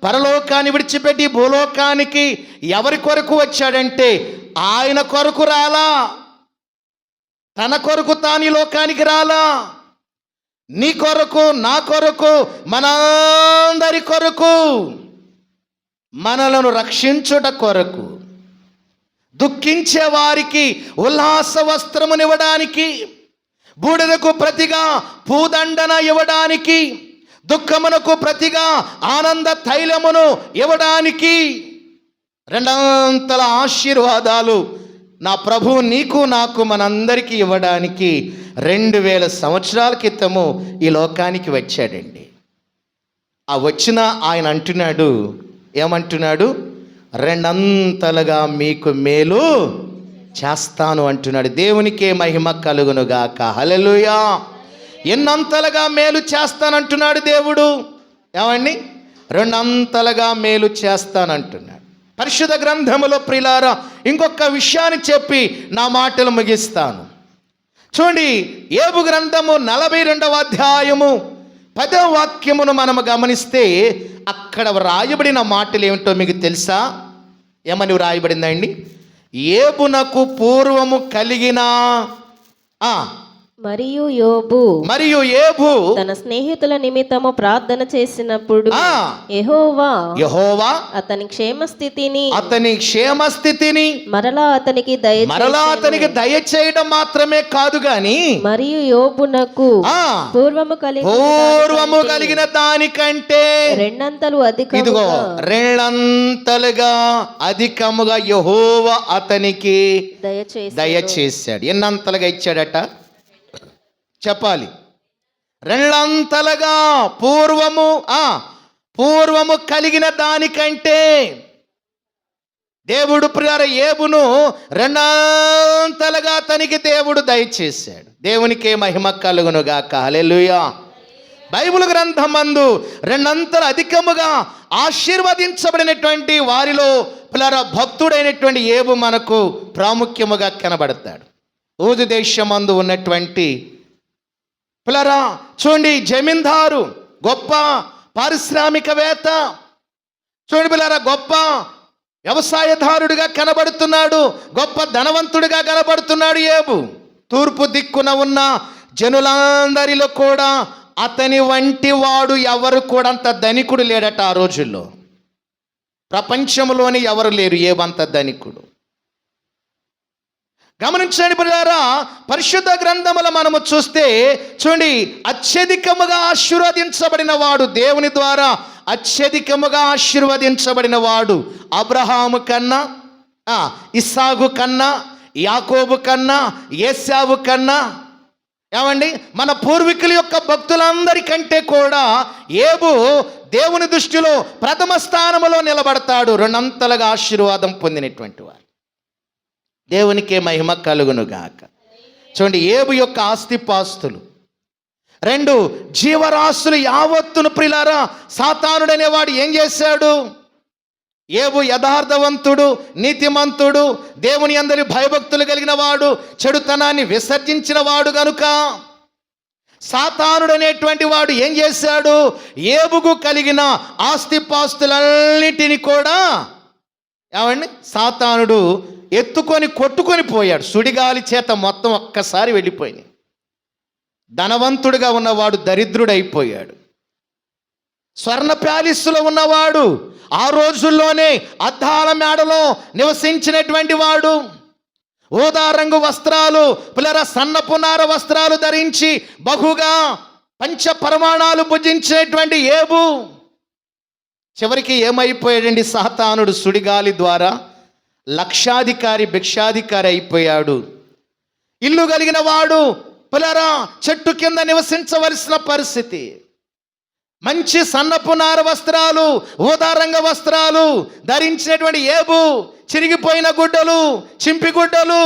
పరలోకాన్ని విడిచిపెట్టి భూలోకానికి ఎవరి కొరకు వచ్చాడంటే ఆయన కొరకు రాలా, తన కొరకు తాను ఈ లోకానికి రాలా, నీ కొరకు నా కొరకు మనందరి కొరకు, మనలను రక్షించుట కొరకు, దుఃఖించే వారికి ఉల్లాస వస్త్రమునివ్వడానికి, బూడిదకు ప్రతిగా పూదండన ఇవ్వడానికి, దుఃఖమునకు ప్రతిగా ఆనంద తైలమును ఇవ్వడానికి, రెండంతల ఆశీర్వాదాలు నా ప్రభువు నీకు నాకు మనందరికీ ఇవ్వడానికి 2000 సంవత్సరాల క్రితము ఈ లోకానికి వచ్చాడండి. ఆ వచ్చిన ఆయన అంటున్నాడు, ఏమంటున్నాడు? రెండంతలుగా మీకు మేలు చేస్తాను అంటున్నాడు. దేవునికే మహిమ కలుగునుగాక. హల్లెలూయా. ఎన్నంతలుగా మేలు చేస్తానంటున్నాడు దేవుడు. ఏమండి? రెండంతలుగా మేలు చేస్తానంటున్నాడు. పరిశుద్ధ గ్రంథములో ప్రియులారా ఇంకొక విషయాన్ని చెప్పి నా మాటలు ముగిస్తాను. చూడండి, యోబు గ్రంథము 42వ అధ్యాయము 10వ వాక్యమును మనము గమనిస్తే అక్కడ వ్రాయబడిన మాటలు ఏమిటో మీకు తెలుసా? ఏమని వ్రాయబడిందండి? యోబునకు పూర్వము కలిగిన మరియు యోబు తన స్నేహితుల నిమిత్తము ప్రార్థన చేసినప్పుడు యెహోవా అతని క్షేమస్థితిని మరలా అతనికి దయచేయడం మాత్రమే కాదు గాని మరియు యోబునకు పూర్వము కలిగిన దానికంటే రెండంతలుగా అధికముగా యెహోవా అతనికి దయచేశాడు. ఎన్నంతలుగా ఇచ్చాడట చెప్పాలి? రెండంతలుగా పూర్వము కలిగిన దానికంటే దేవుడు ప్రియులారా యోబును రెండంతలుగా తనకి దేవుడు దయచేశాడు. దేవునికే మహిమ కలుగునుగాక. హల్లెలూయా. బైబిల్ గ్రంథమందు రెండంతలు అధికముగా ఆశీర్వదించబడినటువంటి వారిలో ప్రియులారా భక్తుడైనటువంటి యోబు మనకు ప్రాముఖ్యముగా కనబడతాడు. ఊదు దేశమందు ఉన్నటువంటి పిల్లరా చూడండి, జమీందారు, గొప్ప పారిశ్రామికవేత్త, చూడండి పిల్లరా, గొప్ప వ్యవసాయదారుడిగా కనబడుతున్నాడు, గొప్ప ధనవంతుడిగా కనబడుతున్నాడు యోబు. తూర్పు దిక్కున ఉన్న జనులందరిలో కూడా అతని వంటి వాడు ఎవరు కూడా అంత ధనికుడు లేడట. ఆ రోజుల్లో ప్రపంచంలోని ఎవరు లేరు యోబు అంత ధనికుడు. గమనించండి ప్రియులారా, పరిశుద్ధ గ్రంథముల మనము చూస్తే చూడండి, అత్యధికముగా ఆశీర్వదించబడిన వాడు, దేవుని ద్వారా అత్యధికముగా ఆశీర్వదించబడిన వాడు అబ్రహాము కన్నా, ఇస్సాకు కన్నా, యాకోబు కన్నా, ఏశావు కన్నా, ఏమండి మన పూర్వీకుల యొక్క భక్తులందరికంటే కూడా యోబు దేవుని దృష్టిలో ప్రథమ స్థానములో నిలబడతాడు. రెండంతలుగా ఆశీర్వాదం పొందినటువంటి వారు. దేవునికే మహిమ కలుగునుగాక. చూడండి, యోబు యొక్క ఆస్తిపాస్తులు 2 జీవరాశులు యావత్తును ప్రియులారా సాతానుడనేవాడు ఏం చేశాడు? యోబు యథార్థవంతుడు, నీతిమంతుడు, దేవుని అందరి భయభక్తులు కలిగిన వాడు, చెడుతనాన్ని విసర్జించిన వాడు గనుక సాతానుడు అనేటువంటి వాడు ఏం చేశాడు? ఏబుకు కలిగిన ఆస్తిపాస్తులన్నిటిని కూడా ఏమండి సాతానుడు ఎత్తుకొని కొట్టుకొని పోయాడు. సుడిగాలి చేత మొత్తం ఒక్కసారి వెళ్ళిపోయింది. ధనవంతుడిగా ఉన్నవాడు దరిద్రుడైపోయాడు. స్వర్ణ ప్యాలెస్సులో ఉన్నవాడు, ఆ రోజుల్లోనే అద్దాల మేడలో నివసించినటువంటి వాడు, ఊదా రంగు వస్త్రాలు సన్నపు నార వస్త్రాలు ధరించి బహుగా పంచ పరమాణాలు భుజించినటువంటి ఏబు చివరికి ఏమైపోయాడండి? సాతానుడు సుడిగాలి ద్వారా లక్షాధికారి భిక్షాధికారి అయిపోయాడు. ఇల్లు కలిగిన వాడు చెట్టు కింద నివసించవలసిన పరిస్థితి. మంచి సన్నపు నార వస్త్రాలు, ఊదారంగ వస్త్రాలు ధరించినటువంటి ఏబు చిరిగిపోయిన గుడ్డలు, చింపి గుడ్డలు,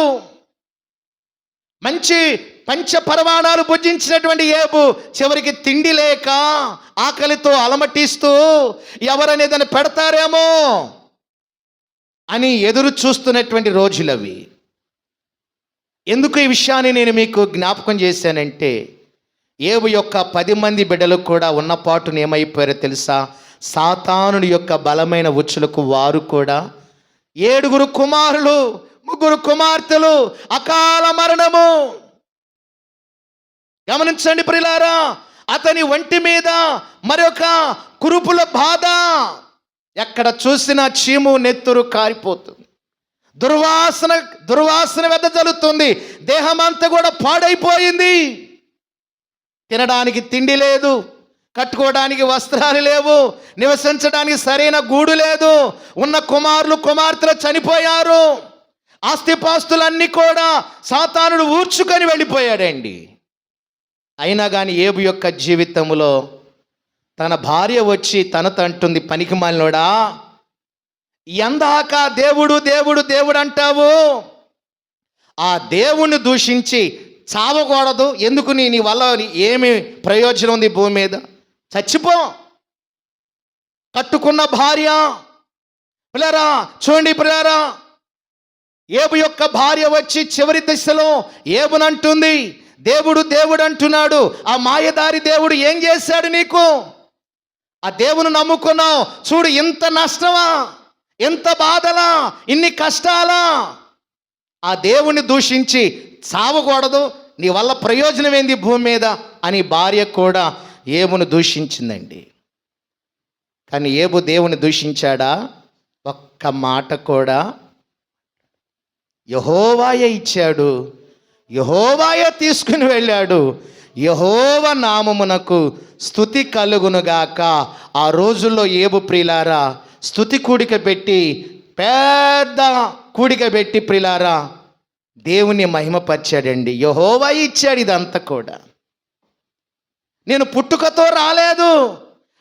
మంచి పంచ పరమాణాలు భుజించినటువంటి ఏబు చివరికి తిండి లేక ఆకలితో అలమటిస్తూ ఎవరనే దాన్ని పెడతారేమో అని ఎదురు చూస్తున్నటువంటి రోజులవి. ఎందుకు ఈ విషయాన్ని నేను మీకు జ్ఞాపకం చేశానంటే, ఏబు యొక్క 10 మంది బిడ్డలు కూడా ఉన్న పాటును ఏమైపోయారో తెలుసా? సాతానుడి యొక్క బలమైన ఉచ్చులకు వారు కూడా 7 కుమారులు, 3 కుమార్తెలు అకాల మరణము. గమనించండి ప్రియులారా, అతని ఒంటి మీద మరొక కురుపుల బాధ. ఎక్కడ చూసినా చీము నెత్తురు కారిపోతుంది, దుర్వాసన వెదజల్లుతుంది, దేహం అంతా కూడా పాడైపోయింది. తినడానికి తిండి లేదు, కట్టుకోవడానికి వస్త్రాలు లేవు, నివసించడానికి సరైన గూడు లేదు. ఉన్న కుమారులు కుమార్తెలు చనిపోయారు. ఆస్తిపాస్తులన్నీ కూడా సాతానుడు ఊర్చుకొని వెళ్ళిపోయాడండి. అయినా కానీ ఏబు యొక్క జీవితంలో తన భార్య వచ్చి తనతో అంటుంది, పనికిమాలినోడా, ఎందాక దేవుడు దేవుడు దేవుడు అంటావు? ఆ దేవుణ్ణి దూషించి చావకూడదు. ఎందుకు? నీ వల్ల ఏమి ప్రయోజనం ఉంది భూమి మీద? చచ్చిపో. కట్టుకున్న భార్య పిల్లరా చూడండి, పిల్లరా ఏబు యొక్క భార్య వచ్చి చివరి దశలో ఏబునంటుంది, దేవుడు దేవుడు అంటున్నాడు. ఆ మాయదారి దేవుడు ఏం చేశాడు నీకు? ఆ దేవుని నమ్ముకున్నావు, చూడు ఇంత నష్టమా, ఎంత బాధలా, ఇన్ని కష్టాలా. ఆ దేవుణ్ణి దూషించి చావకూడదు, నీ వల్ల ప్రయోజనం ఏంది భూమి మీద అని భార్య కూడా ఏబును దూషించిందండి. కానీ ఏబు దేవుని దూషించాడా? ఒక్క మాట కూడా. యెహోవాయే ఇచ్చాడు, యెహోవాయే తీసుకుని వెళ్ళాడు. యెహోవా నామమునకు స్తుతి కలుగునుగాక. ఆ రోజుల్లో ఏబు ప్రియులారా స్తుతి కూడిక పెట్టి, పెద్ద కూడిక పెట్టి ప్రియులారా దేవుని మహిమపరిచాడండి. యెహోవా ఇచ్చాడు ఇదంతా కూడా. నేను పుట్టుకతో రాలేదు,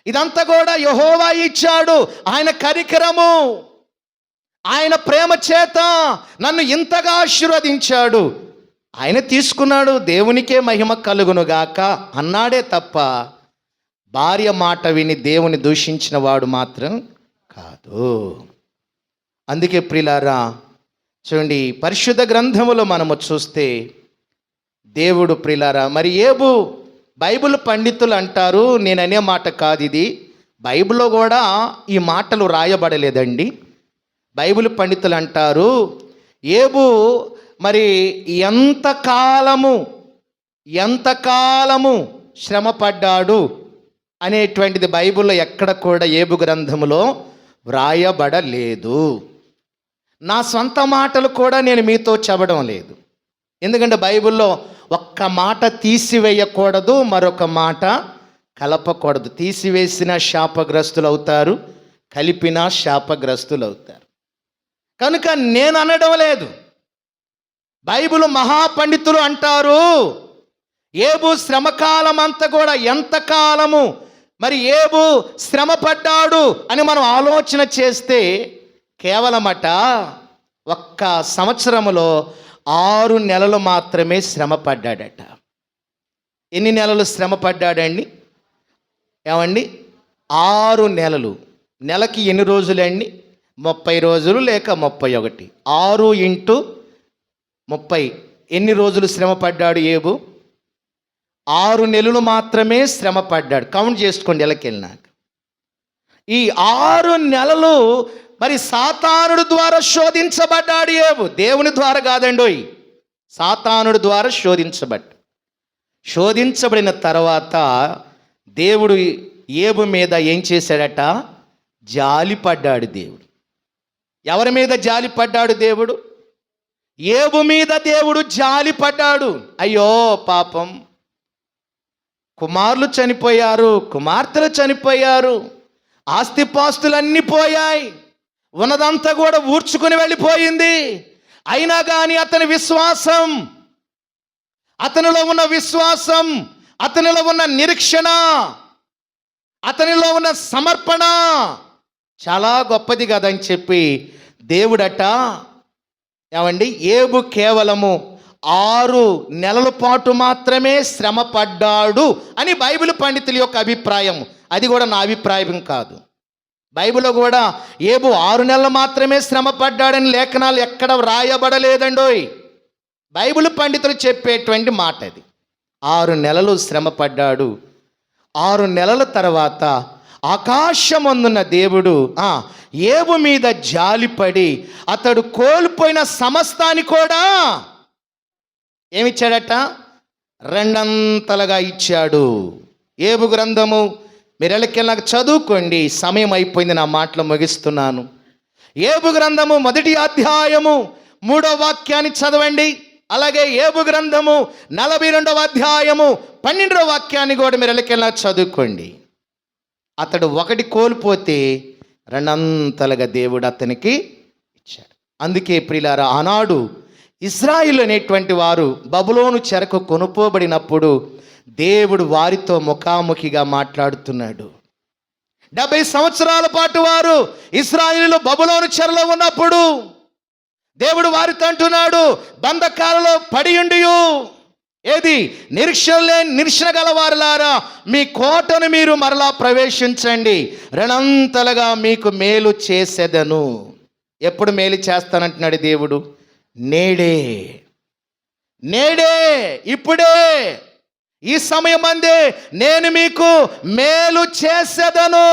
ఇదంతా కూడా యెహోవా ఇచ్చాడు. ఆయన కనికరము, ఆయన ప్రేమ చేత నన్ను ఇంతగా ఆశీర్వదించాడు. ఆయన తీసుకున్నాడు, దేవునికే మహిమ కలుగునుగాక అన్నాడే తప్ప భార్య మాట విని దేవుని దూషించిన వాడు మాత్రం కాదు. అందుకే ప్రియులారా చూడండి, పరిశుద్ధ గ్రంథములో మనము చూస్తే దేవుడు ప్రియులారా మరి ఏబు బైబిల్ పండితులు అంటారు, నేననే మాట కాదు ఇది, బైబిల్లో కూడా ఈ మాటలు రాయబడలేదండి. బైబిల్ పండితులు అంటారు ఏబు మరి ఎంతకాలము శ్రమపడ్డాడు అనేటువంటిది బైబిల్లో ఎక్కడ కూడా ఏబు గ్రంథములో వ్రాయబడలేదు. నా సొంత మాటలు కూడా నేను మీతో చెప్పడం లేదు, ఎందుకంటే బైబిల్లో ఒక్క మాట తీసివేయకూడదు, మరొక మాట కలపకూడదు. తీసివేసిన శాపగ్రస్తులు అవుతారు, కలిపిన శాపగ్రస్తులు అవుతారు. కనుక నేను అనడం లేదు, బైబిల్ మహాపండితులు అంటారు ఏబు శ్రమకాలం అంతా కూడా ఎంతకాలము మరి ఏబు శ్రమపడ్డాడు అని మనం ఆలోచన చేస్తే కేవలమట 1 సంవత్సరములో 6 నెలలు మాత్రమే శ్రమపడ్డాడట. ఎన్ని నెలలు శ్రమపడ్డాడండి? ఏమండి 6 నెలలు. నెలకి ఎన్ని రోజులండి? 30 రోజులు లేక 31. 6 × 30 ఎన్ని రోజులు శ్రమపడ్డాడు ఏబు? 6 నెలలు మాత్రమే శ్రమ పడ్డాడు. కౌంట్ చేసుకోండి ఎలాకెళ్ళినాక. ఈ 6 నెలలు మరి సాతానుడు ద్వారా శోధించబడ్డాడు యోబు. దేవుని ద్వారా కాదండోయ్, సాతానుడు ద్వారా శోధించబడిన తర్వాత దేవుడు యోబు మీద ఏం చేశాడట? జాలి పడ్డాడు దేవుడు. ఎవరి మీద జాలి పడ్డాడు దేవుడు? యోబు మీద దేవుడు జాలి పడ్డాడు. అయ్యో పాపం, కుమారులు చనిపోయారు, కుమార్తెలు చనిపోయారు, ఆస్తిపాస్తులన్నీ పోయాయి, ఉన్నదంతా కూడా ఊడ్చుకుని వెళ్ళిపోయింది. అయినా కానీ అతని విశ్వాసం, అతనిలో ఉన్న విశ్వాసం, అతనిలో ఉన్న నిరీక్షణ, అతనిలో ఉన్న సమర్పణ చాలా గొప్పది కదని చెప్పి దేవుడట ఏమండి యోబు కేవలము 6 నెలల పాటు మాత్రమే శ్రమ పడ్డాడు అని బైబిల్ పండితుల యొక్క అభిప్రాయం. అది కూడా నా అభిప్రాయం కాదు. బైబిల్లో కూడా యోబు 6 నెలలు మాత్రమే శ్రమ పడ్డాడని లేఖనాలు ఎక్కడ వ్రాయబడలేదండోయ్. బైబిల్ పండితులు చెప్పేటువంటి మాట అది. 6 నెలలు శ్రమ పడ్డాడు. 6 నెలల తర్వాత ఆకాశమందున్న దేవుడు యోబు మీద జాలిపడి అతడు కోల్పోయిన సమస్తాన్ని కూడా ఏమిచ్చాడట? 2 అంతలుగా ఇచ్చాడు. యోబు గ్రంథము మీరు ఎల్లకెళ్ళాక చదువుకోండి, సమయం అయిపోయింది, నా మాటలు ముగిస్తున్నాను. యోబు గ్రంథము 1వ అధ్యాయము 3వ వాక్యాన్ని చదవండి. అలాగే యోబు గ్రంథము 42వ అధ్యాయము 12వ వాక్యాన్ని కూడా మీరు ఎల్లకెళ్ళాక చదువుకోండి. అతడు 1 కోల్పోతే 2 అంతలుగా దేవుడు అతనికి ఇచ్చాడు. అందుకే ప్రియులారా, ఆనాడు ఇశ్రాయేలు అనేటువంటి వారు బబులోను చెరకు కొనుపోబడినప్పుడు దేవుడు వారితో ముఖాముఖిగా మాట్లాడుతున్నాడు. 70 సంవత్సరాల పాటు వారు ఇశ్రాయేలు బబులోను చెరలో ఉన్నప్పుడు దేవుడు వారితో అంటున్నాడు, బంధకాలలో పడియుండియు ఏది నిరీక్షణ గలవారులారా, మీ కోటను మీరు మరలా ప్రవేశించండి, 2 అంతలుగా మీకు మేలు చేసేదను. ఎప్పుడు మేలు చేస్తానంటున్నాడు దేవుడు? నేడే, ఇప్పుడే, ఈ సమయమందే నేను మీకు మేలు చేసేదను.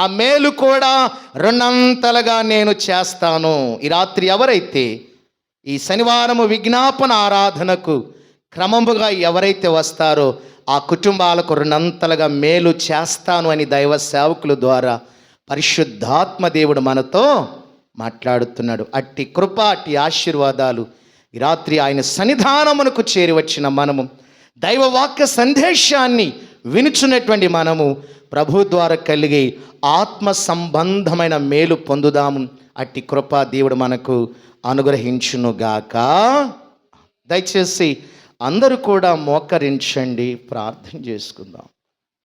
ఆ మేలు కూడా 2 అంతలుగా నేను చేస్తాను. ఈ రాత్రి ఎవరైతే ఈ శనివారము విజ్ఞాపన ఆరాధనకు క్రమముగా ఎవరైతే వస్తారో ఆ కుటుంబాలకు 2 అంతలుగా మేలు చేస్తాను అని దైవ సేవకుల ద్వారా పరిశుద్ధాత్మ దేవుడు మనతో మాట్లాడుతున్నాడు. అట్టి కృప, అట్టి ఆశీర్వాదాలు ఈ రాత్రి ఆయన సన్నిధానమునకు చేరి వచ్చిన మనము, దైవవాక్య సందేశాన్ని వినుచున్నటువంటి మనము ప్రభు ద్వారా కలిగి ఆత్మ సంబంధమైన మేలు పొందుదాము. అట్టి కృప దేవుడు మనకు అనుగ్రహించునుగాక. దయచేసి అందరూ కూడా మోకరించండి, ప్రార్థన చేసుకుందాం.